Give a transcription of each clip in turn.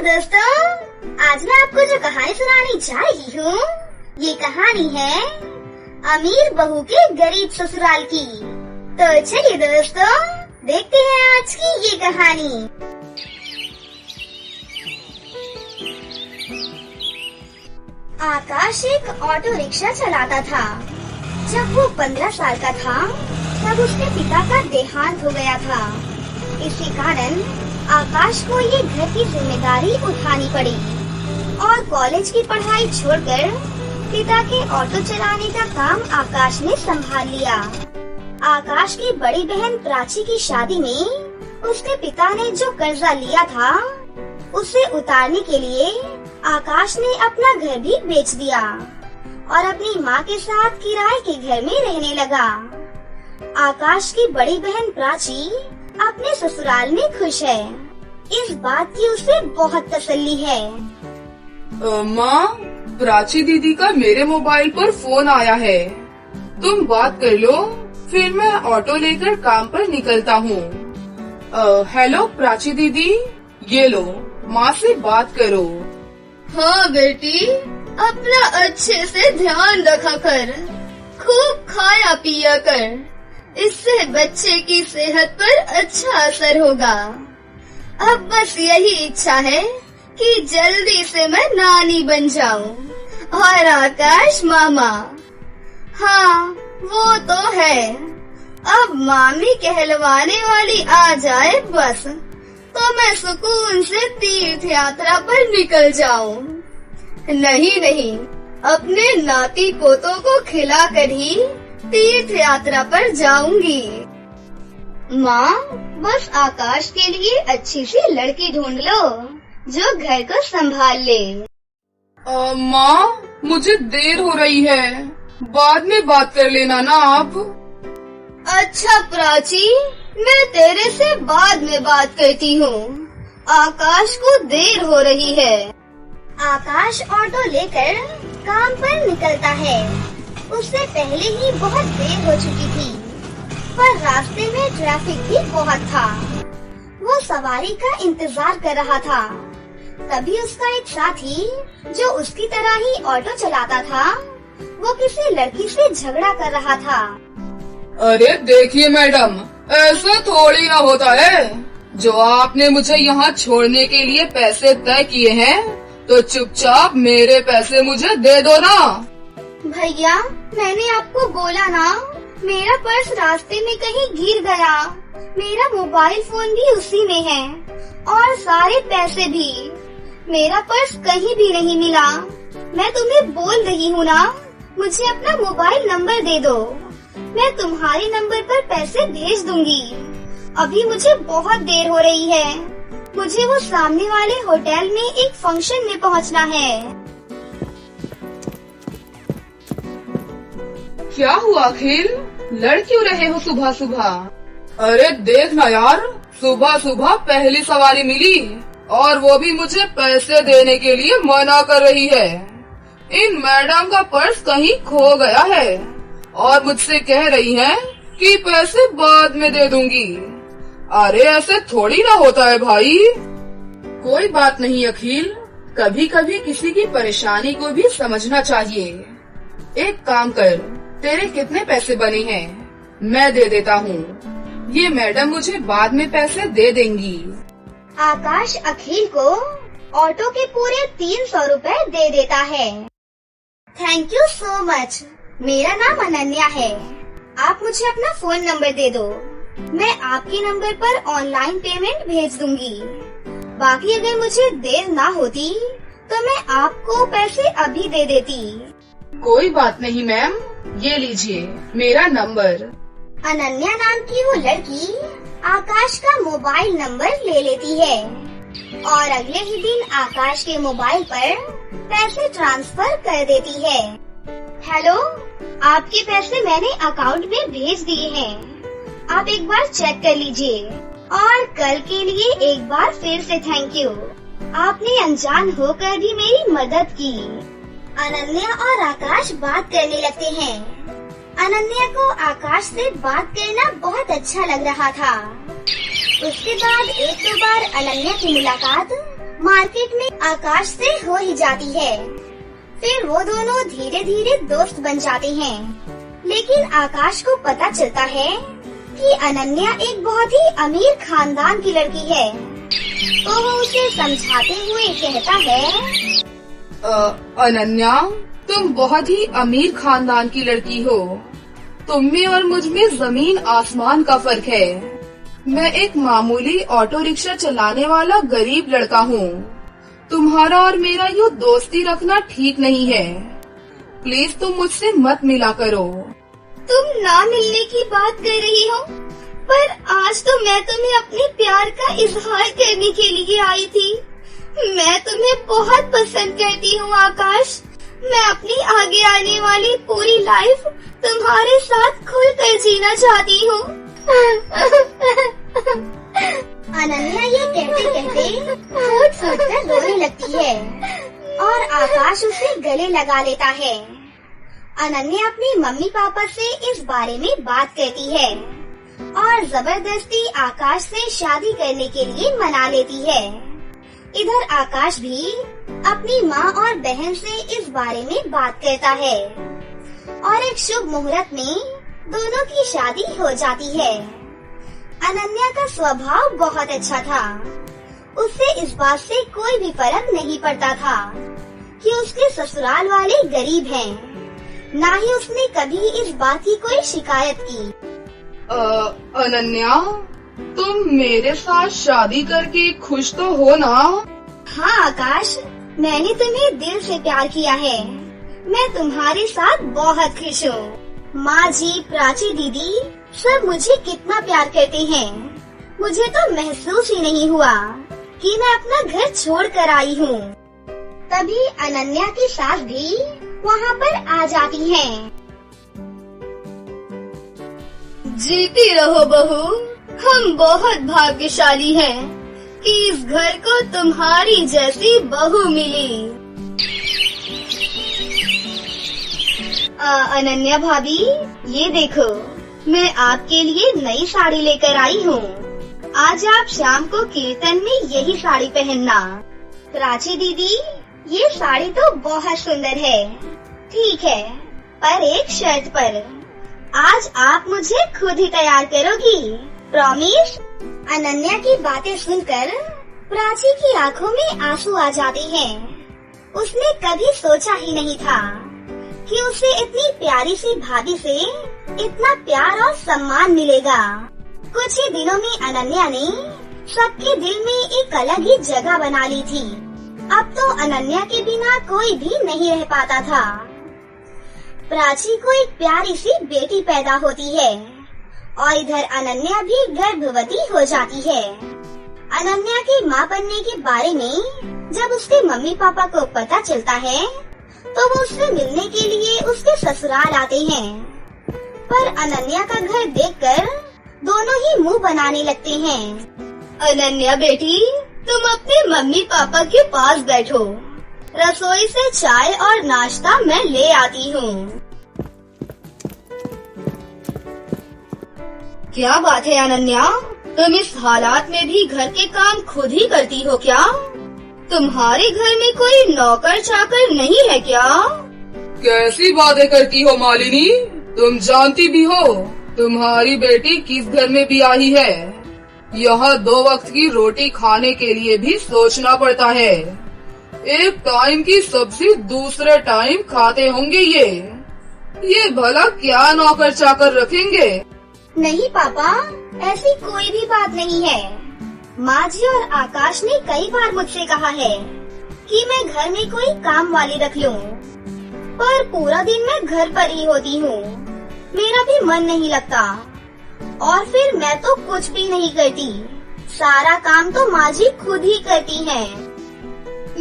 दोस्तों, आज मैं आपको जो कहानी सुनाने जा रही हूँ, ये कहानी है अमीर बहू के गरीब ससुराल की। तो चलिए दोस्तों, देखते हैं आज की ये कहानी। आकाश एक ऑटो रिक्शा चलाता था। जब वो 15 साल का था, तब उसके पिता का देहांत हो गया था। इसी कारण आकाश को ये घर की जिम्मेदारी उठानी पड़ी और कॉलेज की पढ़ाई छोड़कर पिता के ऑटो चलाने का काम आकाश ने संभाल लिया। आकाश की बड़ी बहन प्राची की शादी में उसके पिता ने जो कर्जा लिया था, उसे उतारने के लिए आकाश ने अपना घर भी बेच दिया और अपनी माँ के साथ किराए के घर में रहने लगा। आकाश की बड़ी बहन प्राची अपने ससुराल में खुश है। इस बात की उसे बहुत तसल्ली है। माँ, प्राची दीदी का मेरे मोबाइल पर फोन आया है। तुम बात कर लो, फिर मैं ऑटो लेकर काम पर निकलता हूँ। हेलो प्राची दीदी, ये लो, माँ से बात करो। हाँ बेटी, अपना अच्छे से ध्यान रखा कर, खूब खाया पिया कर, इससे बच्चे की सेहत पर अच्छा असर होगा। अब बस यही इच्छा है कि जल्दी से मैं नानी बन जाऊं और आकाश मामा। हाँ, वो तो है। अब मामी कहलवाने वाली आ जाए बस, तो मैं सुकून से तीर्थ यात्रा पर निकल जाऊं। नहीं, अपने नाती पोतों को खिला कर ही तीर्थ यात्रा पर जाऊंगी। माँ, बस आकाश के लिए अच्छी सी लड़की ढूंढ लो जो घर को संभाल ले। माँ, मुझे देर हो रही है, बाद में बात कर लेना ना आप। अच्छा प्राची, मैं तेरे से बाद में बात करती हूँ। आकाश को देर हो रही है। आकाश ऑटो लेकर काम पर निकलता है। उससे पहले ही बहुत देर हो चुकी थी, पर रास्ते में ट्रैफिक भी बहुत था। वो सवारी का इंतजार कर रहा था। तभी उसका एक साथी, जो उसकी तरह ही ऑटो चलाता था, वो किसी लड़की से झगड़ा कर रहा था। अरे देखिए मैडम, ऐसा थोड़ी ना होता है। जो आपने मुझे यहाँ छोड़ने के लिए पैसे तय किए हैं, तो चुपचाप मेरे पैसे मुझे दे दो ना। भैया, मैंने आपको बोला ना, मेरा पर्स रास्ते में कहीं गिर गया। मेरा मोबाइल फोन भी उसी में है और सारे पैसे भी। मेरा पर्स कहीं भी नहीं मिला। मैं तुम्हें बोल रही हूँ ना, मुझे अपना मोबाइल नंबर दे दो। मैं तुम्हारे नंबर पर पैसे भेज दूंगी। अभी मुझे बहुत देर हो रही है। मुझे वो सामने वाले होटल में एक फंक्शन में पहुँचना है। क्या हुआ अखिल, लड़ क्यों रहे हो सुबह सुबह? अरे देख ना यार, सुबह सुबह पहली सवारी मिली और वो भी मुझे पैसे देने के लिए मना कर रही है। इन मैडम का पर्स कहीं खो गया है और मुझसे कह रही है कि पैसे बाद में दे दूंगी। अरे ऐसे थोड़ी ना होता है भाई। कोई बात नहीं अखिल, कभी कभी किसी की परेशानी को भी समझना चाहिए। एक काम कर, तेरे कितने पैसे बने हैं मैं दे देता हूँ। ये मैडम मुझे बाद में पैसे दे देंगी। आकाश अखिल को ऑटो के पूरे 300 रुपए दे देता है। Thank you so much. मेरा नाम अनन्या है। आप मुझे अपना फोन नंबर दे दो, मैं आपके नंबर पर ऑनलाइन पेमेंट भेज दूंगी। बाकी अगर मुझे देर ना होती तो मैं आपको पैसे अभी दे देती। कोई बात नहीं मैम, ये लीजिए मेरा नंबर। अनन्या नाम की वो लड़की आकाश का मोबाइल नंबर ले लेती है और अगले ही दिन आकाश के मोबाइल पर पैसे ट्रांसफर कर देती है। हेलो, आपके पैसे मैंने अकाउंट में भेज दिए हैं। आप एक बार चेक कर लीजिए और कल के लिए एक बार फिर से थैंक यू। आपने अनजान होकर भी मेरी मदद की। अनन्या और आकाश बात करने लगते हैं। अनन्या को आकाश से बात करना बहुत अच्छा लग रहा था। उसके बाद एक दो बार अनन्या की मुलाकात मार्केट में आकाश से हो ही जाती है। फिर वो दोनों धीरे धीरे दोस्त बन जाते हैं। लेकिन आकाश को पता चलता है कि अनन्या एक बहुत ही अमीर खानदान की लड़की है। तो वो उसे समझाते हुए कहता है, अनन्या, तुम बहुत ही अमीर खानदान की लड़की हो। तुम में और मुझ में जमीन आसमान का फर्क है। मैं एक मामूली ऑटो रिक्शा चलाने वाला गरीब लड़का हूँ। तुम्हारा और मेरा यूँ दोस्ती रखना ठीक नहीं है। प्लीज तुम मुझसे मत मिला करो। तुम ना मिलने की बात कर रही हो, पर आज तो मैं तुम्हें अपने प्यार का इजहार करने के लिए आई थी। मैं तुम्हें बहुत पसंद करती हूँ आकाश। मैं अपनी आगे आने वाली पूरी लाइफ तुम्हारे साथ खुलकर जीना चाहती हूँ। अनन्या ये कहते कहते फूट फूट कर रोने लगती है और आकाश उसे गले लगा लेता है। अनन्या अपनी मम्मी पापा से इस बारे में बात करती है और जबरदस्ती आकाश से शादी करने के लिए मना लेती है। इधर आकाश भी अपनी माँ और बहन से इस बारे में बात करता है और एक शुभ मुहूर्त में दोनों की शादी हो जाती है। अनन्या का स्वभाव बहुत अच्छा था। उससे इस बात से कोई भी फर्क नहीं पड़ता था कि उसके ससुराल वाले गरीब हैं। ना ही उसने कभी इस बात की कोई शिकायत की। अनन्या, तुम मेरे साथ शादी करके खुश तो हो ना? हाँ आकाश, मैंने तुम्हें दिल से प्यार किया है। मैं तुम्हारे साथ बहुत खुश हूँ। माँ जी, प्राची दीदी सब मुझे कितना प्यार करते हैं। मुझे तो महसूस ही नहीं हुआ कि मैं अपना घर छोड़ कर आई हूँ। तभी अनन्या की सास भी वहाँ पर आ जाती हैं। जीती रहो बहू, हम बहुत भाग्यशाली हैं कि इस घर को तुम्हारी जैसी बहू मिली। अनन्या भाभी, ये देखो, मैं आपके लिए नई साड़ी लेकर आई हूँ। आज आप शाम को कीर्तन में यही साड़ी पहनना। प्राची दीदी, ये साड़ी तो बहुत सुंदर है। ठीक है, पर एक शर्त पर। आज आप मुझे खुद ही तैयार करोगी, प्रॉमिस? अनन्या की बातें सुनकर प्राची की आंखों में आंसू आ जाते हैं। उसने कभी सोचा ही नहीं था कि उसे इतनी प्यारी सी भाभी से इतना प्यार और सम्मान मिलेगा। कुछ ही दिनों में अनन्या ने सबके दिल में एक अलग ही जगह बना ली थी। अब तो अनन्या के बिना कोई भी नहीं रह पाता था। प्राची को एक प्यारी सी बेटी पैदा होती है और इधर अनन्या भी गर्भवती हो जाती है। अनन्या के माँ बनने के बारे में जब उसके मम्मी पापा को पता चलता है तो वो उससे मिलने के लिए उसके ससुराल आते हैं। पर अनन्या का घर देखकर दोनों ही मुंह बनाने लगते हैं। अनन्या बेटी, तुम अपने मम्मी पापा के पास बैठो। रसोई से चाय और नाश्ता मैं ले आती हूँ। क्या बात है अनन्या, तुम इस हालात में भी घर के काम खुद ही करती हो क्या? तुम्हारे घर में कोई नौकर चाकर नहीं है क्या? कैसी बातें करती हो मालिनी? तुम जानती भी हो तुम्हारी बेटी किस घर में भी आई है। यहाँ 2 वक्त की रोटी खाने के लिए भी सोचना पड़ता है। एक टाइम की सब्जी दूसरे टाइम खाते होंगे ये भला क्या नौकर चाकर रखेंगे? नहीं पापा, ऐसी कोई भी बात नहीं है। माँ जी और आकाश ने कई बार मुझसे कहा है कि मैं घर में कोई काम वाली रख लूं, पर पूरा दिन मैं घर पर ही होती हूँ। मेरा भी मन नहीं लगता और फिर मैं तो कुछ भी नहीं करती। सारा काम तो माँ जी खुद ही करती हैं।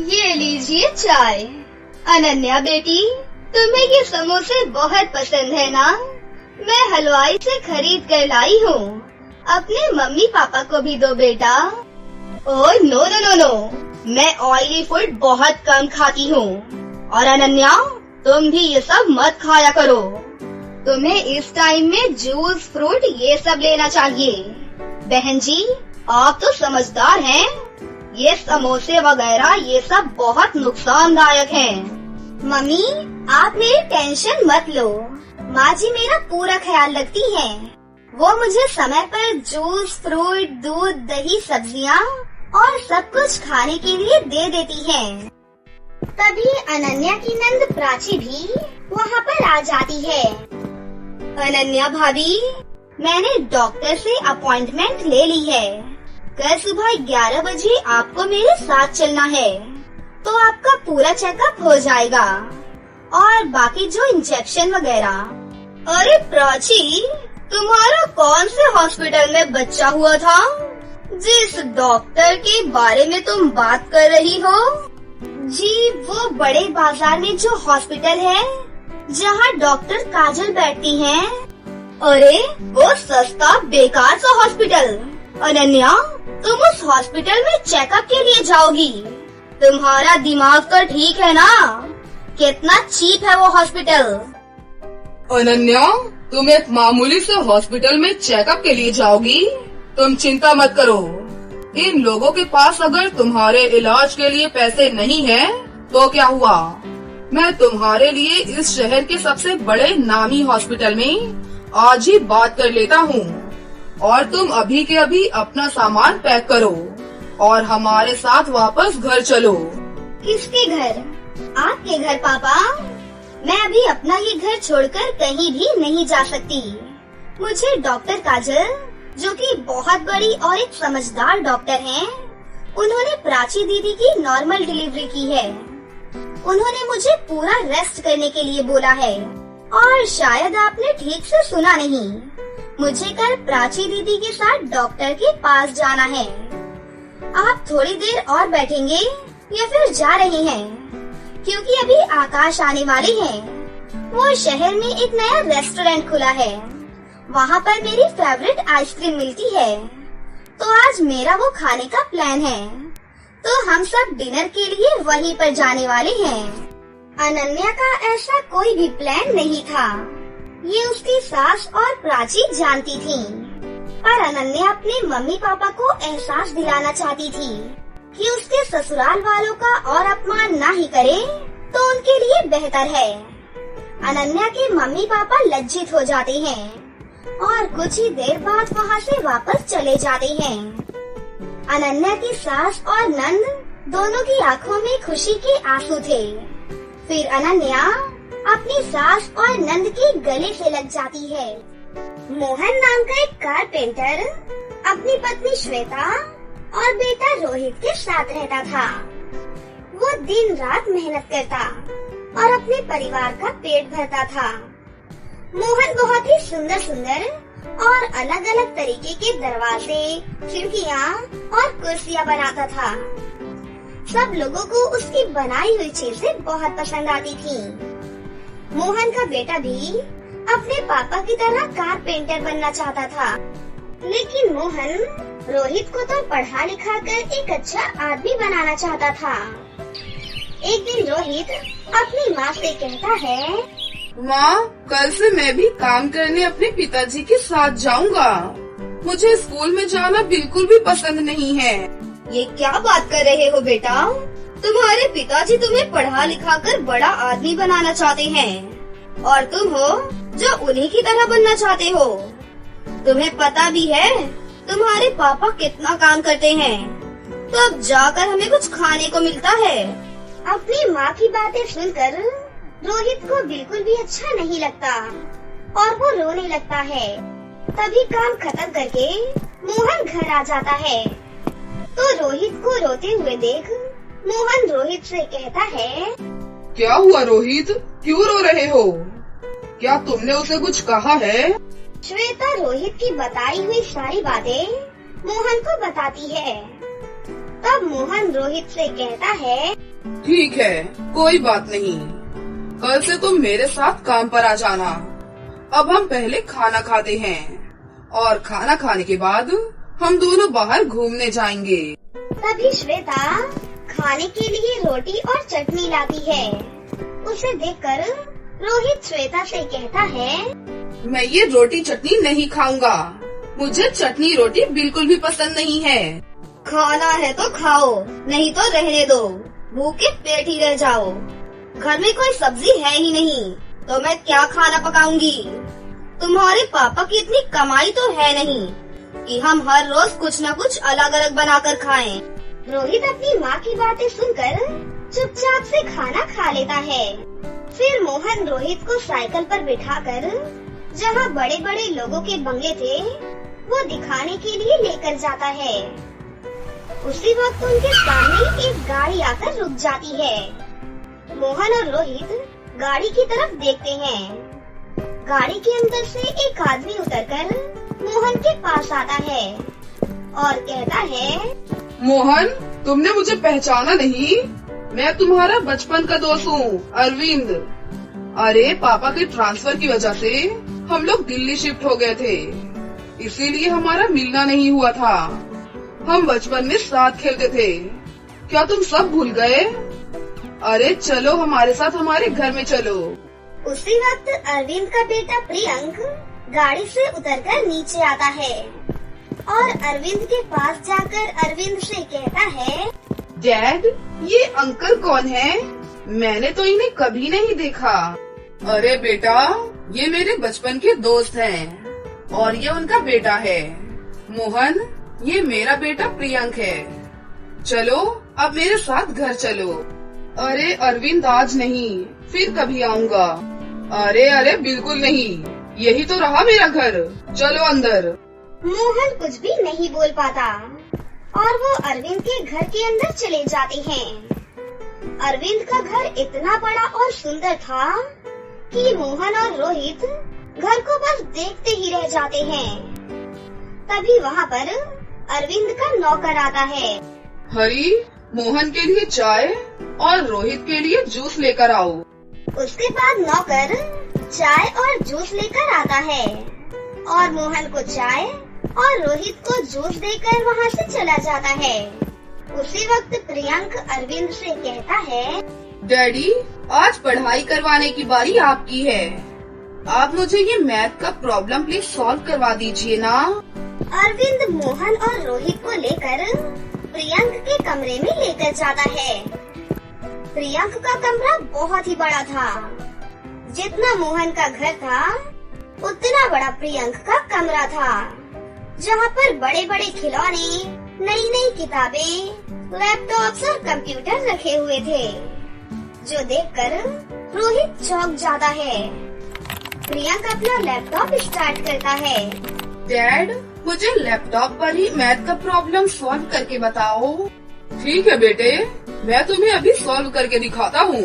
ये लीजिए चाय। अनन्या बेटी, तुम्हें ये समोसे बहुत पसंद है ना? मैं हलवाई से खरीद कर लाई हूँ। अपने मम्मी पापा को भी दो बेटा। Oh no no no no, मैं ऑयली फूड बहुत कम खाती हूँ। और अनन्या, तुम भी ये सब मत खाया करो। तुम्हें इस टाइम में जूस, फ्रूट ये सब लेना चाहिए। बहन जी, आप तो समझदार हैं। ये समोसे वगैरह ये सब बहुत नुकसानदायक हैं। मम्मी, आप मेरी टेंशन मत लो। माँ जी मेरा पूरा ख्याल रखती हैं। वो मुझे समय पर जूस, फ्रूट, दूध, दही, सब्जियाँ और सब कुछ खाने के लिए दे देती हैं। तभी अनन्या की नंद प्राची भी वहाँ पर आ जाती है। अनन्या भाभी, मैंने डॉक्टर से अपॉइंटमेंट ले ली है। कल सुबह 11 बजे आपको मेरे साथ चलना है, तो आपका पूरा चेकअप हो जाएगा और बाकी जो इंजेक्शन वगैरह। अरे प्राची, तुम्हारा कौन से हॉस्पिटल में बच्चा हुआ था जिस डॉक्टर के बारे में तुम बात कर रही हो? जी, वो बड़े बाजार में जो हॉस्पिटल है जहाँ डॉक्टर काजल बैठती हैं। अरे वो सस्ता बेकार सा हॉस्पिटल। अनन्या, तुम उस हॉस्पिटल में चेकअप के लिए जाओगी? तुम्हारा दिमाग तो ठीक है ना? कितना चीप है वो हॉस्पिटल। अनन्या, तुम एक मामूली से हॉस्पिटल में चेकअप के लिए जाओगी? तुम चिंता मत करो। इन लोगों के पास अगर तुम्हारे इलाज के लिए पैसे नहीं हैं, तो क्या हुआ? मैं तुम्हारे लिए इस शहर के सबसे बड़े नामी हॉस्पिटल में आज ही बात कर लेता हूँ और तुम अभी के अभी अपना सामान पैक करो और हमारे साथ वापस घर चलो। किसके घर? आपके घर पापा? मैं अभी अपना ये घर छोड़कर कहीं भी नहीं जा सकती। मुझे डॉक्टर काजल, जो कि बहुत बड़ी और एक समझदार डॉक्टर हैं, उन्होंने प्राची दीदी की नॉर्मल डिलीवरी की है। उन्होंने मुझे पूरा रेस्ट करने के लिए बोला है। और शायद आपने ठीक से सुना नहीं, मुझे कल प्राची दीदी के साथ डॉक्टर के पास जाना है। आप थोड़ी देर और बैठेंगे या फिर जा रही हैं? क्योंकि अभी आकाश आने वाले हैं। वो शहर में एक नया रेस्टोरेंट खुला है, वहाँ पर मेरी फेवरेट आइसक्रीम मिलती है, तो आज मेरा वो खाने का प्लान है। तो हम सब डिनर के लिए वहीं पर जाने वाले हैं। अनन्या का ऐसा कोई भी प्लान नहीं था, ये उसकी सास और प्राची जानती थी। पर अनन्या अपने मम्मी पापा को एहसास दिलाना चाहती थी कि उसके ससुराल वालों का और अपमान ना ही करे तो उनके लिए बेहतर है। अनन्या के मम्मी पापा लज्जित हो जाते हैं और कुछ ही देर बाद वहाँ से वापस चले जाते हैं। अनन्या की सास और नंद दोनों की आंखों में खुशी के आंसू थे। फिर अनन्या अपनी सास और नंद के गले से लग जाती है। मोहन नाम का एक कारपेंटर अपनी पत्नी श्वेता और बेटा रोहित के साथ रहता था। वो दिन रात मेहनत करता और अपने परिवार का पेट भरता था। मोहन बहुत ही सुंदर सुंदर और अलग अलग तरीके के दरवाजे, खिड़कियाँ और कुर्सियाँ बनाता था। सब लोगों को उसकी बनाई हुई चीजें बहुत पसंद आती थी। मोहन का बेटा भी अपने पापा की तरह कारपेंटर बनना चाहता था, लेकिन मोहन रोहित को तो पढ़ा लिखा कर एक अच्छा आदमी बनाना चाहता था। एक दिन रोहित अपनी माँ से कहता है, माँ, कल से मैं भी काम करने अपने पिताजी के साथ जाऊंगा। मुझे स्कूल में जाना बिल्कुल भी पसंद नहीं है। ये क्या बात कर रहे हो बेटा? तुम्हारे पिताजी तुम्हें पढ़ा लिखा कर बड़ा आदमी बनाना चाहते हैं और तुम हो जो उन्हीं की तरह बनना चाहते हो। तुम्हें पता भी है तुम्हारे पापा कितना काम करते हैं, तब जाकर हमें कुछ खाने को मिलता है। अपनी माँ की बातें सुनकर रोहित को बिल्कुल भी अच्छा नहीं लगता और वो रोने लगता है। तभी काम खत्म करके मोहन घर आ जाता है, तो रोहित को रोते हुए देख मोहन रोहित से कहता है, क्या हुआ रोहित, क्यों रो रहे हो? क्या तुमने उसे कुछ कहा है? श्वेता रोहित की बताई हुई सारी बातें मोहन को बताती है। तब मोहन रोहित से कहता है, ठीक है, कोई बात नहीं, कल से तुम मेरे साथ काम पर आ जाना। अब हम पहले खाना खाते हैं और खाना खाने के बाद हम दोनों बाहर घूमने जाएंगे। तभी श्वेता खाने के लिए रोटी और चटनी लाती है। उसे देखकर रोहित श्वेता से कहता है, मैं ये रोटी चटनी नहीं खाऊंगा, मुझे चटनी रोटी बिल्कुल भी पसंद नहीं है। खाना है तो खाओ, नहीं तो रहने दो, भूखे पेट ही रह जाओ। घर में कोई सब्जी है ही नहीं, तो मैं क्या खाना पकाऊंगी। तुम्हारे पापा की इतनी कमाई तो है नहीं कि हम हर रोज कुछ न कुछ अलग अलग बनाकर खाएं। रोहित अपनी माँ की बातें सुनकर चुपचाप से खाना खा लेता है। फिर मोहन रोहित को साइकिल पर बिठाकर जहाँ बड़े बड़े लोगों के बंगले थे वो दिखाने के लिए लेकर जाता है। उसी वक्त उनके सामने एक गाड़ी आकर रुक जाती है। मोहन और रोहित गाड़ी की तरफ देखते हैं। गाड़ी के अंदर से एक आदमी उतरकर मोहन के पास आता है और कहता है, मोहन, तुमने मुझे पहचाना नहीं? मैं तुम्हारा बचपन का दोस्त हूँ, अरविंद। अरे पापा के ट्रांसफर की वजह से हम लोग दिल्ली शिफ्ट हो गए थे, इसीलिए हमारा मिलना नहीं हुआ था। हम बचपन में साथ खेलते थे, क्या तुम सब भूल गए? अरे चलो हमारे साथ हमारे घर में चलो। उसी वक्त अरविंद का बेटा प्रियंक गाड़ी से उतरकर नीचे आता है और अरविंद के पास जाकर अरविंद से कहता है, डैड, ये अंकल कौन है? मैंने तो इन्हें कभी नहीं देखा। अरे बेटा, ये मेरे बचपन के दोस्त हैं और ये उनका बेटा है। मोहन, ये मेरा बेटा प्रियंक है। चलो अब मेरे साथ घर चलो। अरे अरविंद, आज नहीं, फिर कभी आऊँगा। अरे बिल्कुल नहीं, यही तो रहा मेरा घर, चलो अंदर। मोहन कुछ भी नहीं बोल पाता और वो अरविंद के घर के अंदर चले जाते हैं। अरविंद का घर इतना बड़ा और सुंदर था कि मोहन और रोहित घर को बस देखते ही रह जाते हैं। तभी वहाँ पर अरविंद का नौकर आता है। हरी, मोहन के लिए चाय और रोहित के लिए जूस लेकर आओ। उसके बाद नौकर चाय और जूस लेकर आता है और मोहन को चाय और रोहित को जूस देकर वहाँ से चला जाता है। उसी वक्त प्रियंक अरविंद से कहता है, डैडी, आज पढ़ाई करवाने की बारी आपकी है। आप मुझे ये मैथ का प्रॉब्लम प्लीज सॉल्व करवा दीजिए ना। अरविंद मोहन और रोहित को लेकर प्रियंक के कमरे में लेकर जाता है। प्रियंक का कमरा बहुत ही बड़ा था। जितना मोहन का घर था उतना बड़ा प्रियंक का कमरा था, जहाँ पर बड़े बड़े खिलौने, नई नई किताबें, लैपटॉप्स और कंप्यूटर रखे हुए थे, जो देखकर रोहित चौंक जाता है। प्रियंक अपना लैपटॉप स्टार्ट करता है। डैड, मुझे लैपटॉप पर ही मैथ का प्रॉब्लम सॉल्व करके बताओ। ठीक है बेटे, मैं तुम्हें अभी सॉल्व करके दिखाता हूँ।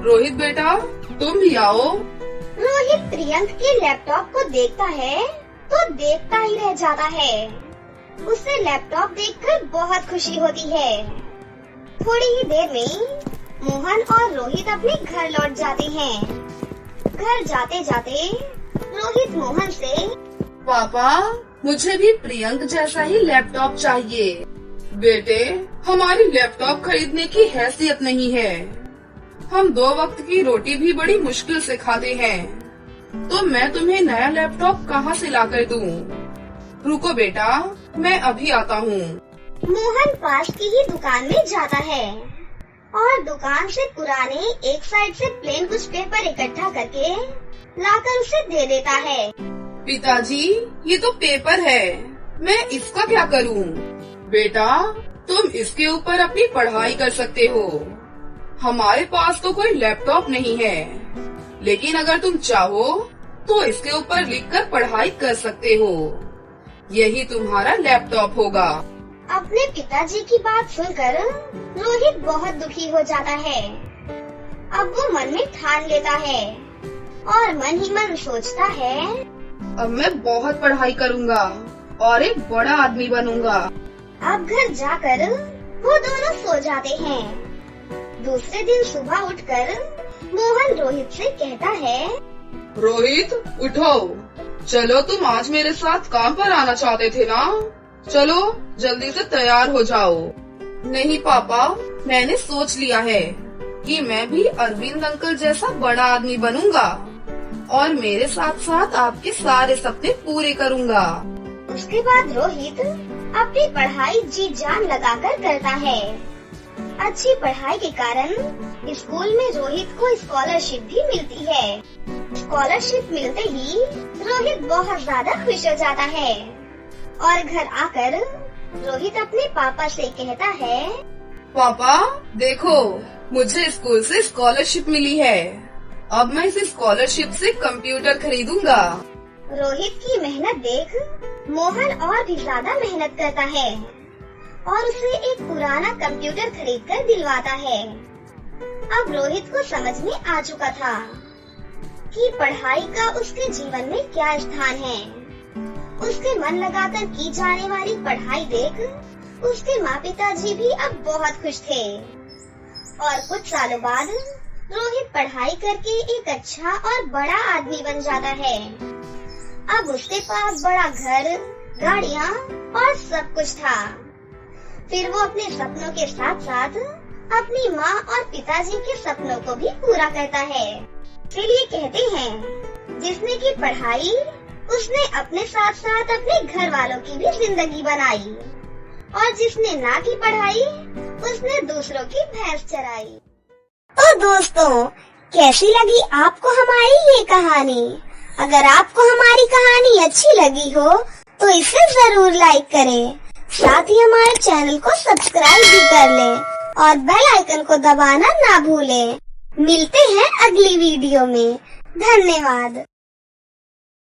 रोहित बेटा, तुम भी आओ। रोहित प्रियंक के लैपटॉप को देखता है तो देखता ही रह जाता है। उसे लैपटॉप देखकर बहुत खुशी होती है। थोड़ी ही देर में मोहन और रोहित अपने घर लौट जाते हैं। घर जाते जाते रोहित मोहन से, पापा, मुझे भी प्रियंक जैसा ही लैपटॉप चाहिए। बेटे, हमारी लैपटॉप खरीदने की हैसियत नहीं है। हम 2 वक्त की रोटी भी बड़ी मुश्किल से खाते हैं, तो मैं तुम्हें नया लैपटॉप कहाँ से लाकर दूँ? रुको बेटा, मैं अभी आता हूँ। मोहन पास की ही दुकान में जाता है और दुकान से पुराने एक साइड से प्लेन कुछ पेपर इकट्ठा करके लाकर उसे दे देता है। पिताजी, ये तो पेपर है, मैं इसका क्या करूँ? बेटा, तुम इसके ऊपर अपनी पढ़ाई कर सकते हो। हमारे पास तो कोई लैपटॉप नहीं है, लेकिन अगर तुम चाहो तो इसके ऊपर लिखकर पढ़ाई कर सकते हो। यही तुम्हारा लैपटॉप होगा। अपने पिताजी की बात सुनकर रोहित बहुत दुखी हो जाता है। अब वो मन में ठान लेता है और मन ही मन सोचता है, अब मैं बहुत पढ़ाई करूँगा और एक बड़ा आदमी बनूंगा। अब घर जाकर वो दोनों सो जाते हैं। दूसरे दिन सुबह उठकर मोहन रोहित से कहता है, रोहित, उठो, चलो, तुम आज मेरे साथ काम पर आना चाहते थे ना? चलो जल्दी से तैयार हो जाओ। नहीं पापा, मैंने सोच लिया है कि मैं भी अरविंद अंकल जैसा बड़ा आदमी बनूंगा और मेरे साथ साथ आपके सारे सपने पूरे करूंगा। उसके बाद रोहित अपनी पढ़ाई जी जान लगाकर करता है। अच्छी पढ़ाई के कारण स्कूल में रोहित को स्कॉलरशिप भी मिलती है। स्कॉलरशिप मिलते ही रोहित बहुत ज्यादा खुश हो जाता है और घर आकर रोहित अपने पापा से कहता है, पापा देखो, मुझे स्कूल से स्कॉलरशिप मिली है। अब मैं इस स्कॉलरशिप से कंप्यूटर खरीदूंगा। रोहित की मेहनत देख मोहन और भी ज्यादा मेहनत करता है और उसे एक पुराना कंप्यूटर खरीदकर दिलवाता है। अब रोहित को समझ में आ चुका था कि पढ़ाई का उसके जीवन में क्या स्थान है। उसके मन लगाकर की जाने वाली पढ़ाई देख उसके माँ पिताजी भी अब बहुत खुश थे और कुछ सालों बाद रोहित पढ़ाई करके एक अच्छा और बड़ा आदमी बन जाता है। अब उसके पास बड़ा घर, गाड़ियाँ और सब कुछ था। फिर वो अपने सपनों के साथ साथ अपनी माँ और पिताजी के सपनों को भी पूरा करता है। इसलिए कहते हैं, जिसने की पढ़ाई उसने अपने साथ साथ अपने घर वालों की भी जिंदगी बनाई और जिसने ना की पढ़ाई उसने दूसरों की भैंस चराई। तो दोस्तों, कैसी लगी आपको हमारी ये कहानी? अगर आपको हमारी कहानी अच्छी लगी हो तो इसे जरूर लाइक करें। साथ ही हमारे चैनल को सब्सक्राइब भी कर लें और बेल आइकन को दबाना ना भूलें। मिलते हैं अगली वीडियो में। धन्यवाद।